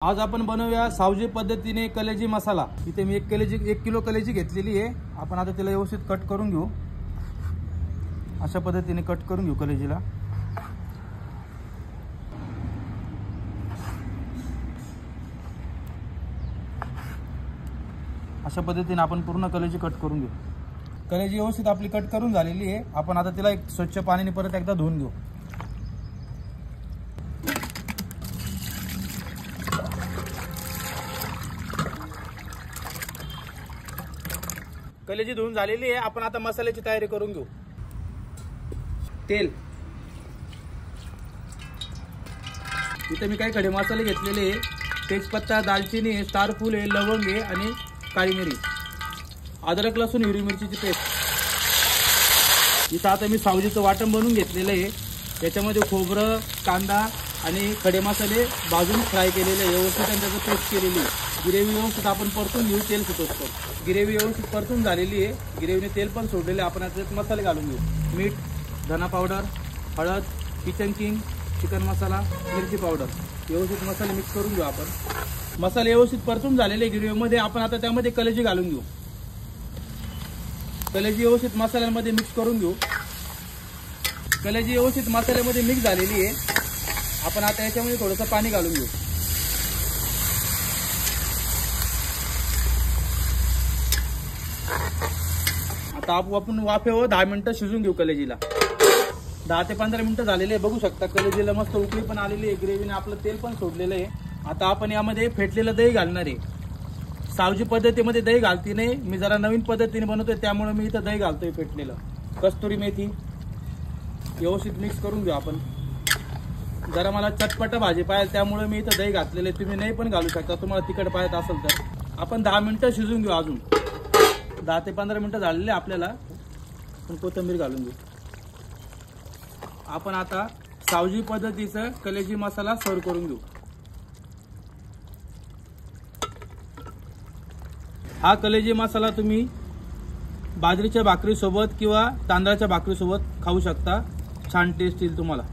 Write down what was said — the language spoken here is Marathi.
आज आपण बनवूया सावजी पद्धतीने कलेजी मसाला। इथे मी 1 किलो कलेजी घेतलेली आहे। आपण आता तिला व्यवस्थित कट करून घेऊ। अशा पद्धतीने कट करून घेऊ कलेजीला। अशा पद्धतीने आपण पूर्ण कलेजी कट करून घेऊ। कलेजी व्यवस्थित आपली कट करून झालेली आहे। आपण आता तिला एक स्वच्छ पाण्याने परत एकदा धुवून घेऊ। कलेजी धुवून झालेली आहे। आपण आता मसाल्याची तयारी करून घेऊ। तेल, इथे मी काही खडे मसाले घेतलेले आहे। तेजपत्ता, दालचिनी, स्टार फूल, लवंग आणि काळी मिरी, अद्रक, लसूण, हिरवी मिरचीची पेस्ट। इथं आता मी सावजीचं वाटण बनवून घेतलेलं आहे। याच्यामध्ये खोबरं, कांदा आणि खडे मसाले भाजून फ्राय केलेले आहे व्यवस्थित आणि त्याचं पेस्ट केलेली आहे। ग्रेव्ही व्यवस्थित आपण परतून घेऊ। तेल सुटतो, ग्रेव्ही व्यवस्थित परतून झालेली आहे। ग्रेव्हीने तेल पण सोडलेले। आपण आता मसाले घालून घेऊ। मीठ, धना पावडर, हळद, किचन किंग, चिकन मसाला, मिरची पावडर, व्यवस्थित मसाले मिक्स करून घेऊ। आपण मसाले व्यवस्थित परतून झालेले ग्रेव्हीमध्ये। आपण आता त्यामध्ये कलेजी घालून घेऊ। कलेजी व्यवस्थित मसाल्यांमध्ये मिक्स करून घेऊ। कलेजी व्यवस्थित मसाल्यामध्ये मिक्स झालेली आहे। आपण आता याच्यामध्ये थोडंसं पाणी घालून घेऊ। आता आपण वाफेवर 10 मिनिटं शिजून घेऊ कलेजीला। 10 ते 15 मिनिटं झालेले बघू शकता। कलेजीला मस्त उकळी पण आलेली आहे। ग्रेव्हीने आपलं तेल पण सोडलेलं आहे। आता आपण यामध्ये फेटलेलं दही घालणार आहे। सावजी पद्धतीमध्ये दही घालती नाही, मी जरा नवीन पद्धतीने बनवतोय त्यामुळे मी इथं दही घालतोय फेटलेलं। कस्तुरी मेथी व्यवस्थित मिक्स करून घेऊ। आपण जरा मला चटपट भाजी पाहिजे त्यामुळे मी इथं दही घातलेले। तुम्ही नाही पण घालू शकता तुम्हाला तिखट पाहिजे असेल तर। आपण 10 मिनिटं शिजून घेऊ। अजून 10 ते 15 मिनिटं झालेले आपल्याला। पण कोथिंबीर घालून घेऊ। आपण आता सावजी पद्धतीचा कलेजी मसाला सर्व करून घेऊ। हा कलेजी मसाला तुम्ही बाजरीच्या भाकरी सोबत किंवा तांदळाच्या भाकरी सोबत खाऊ शकता। छान टेस्ट येईल तुम्हाला।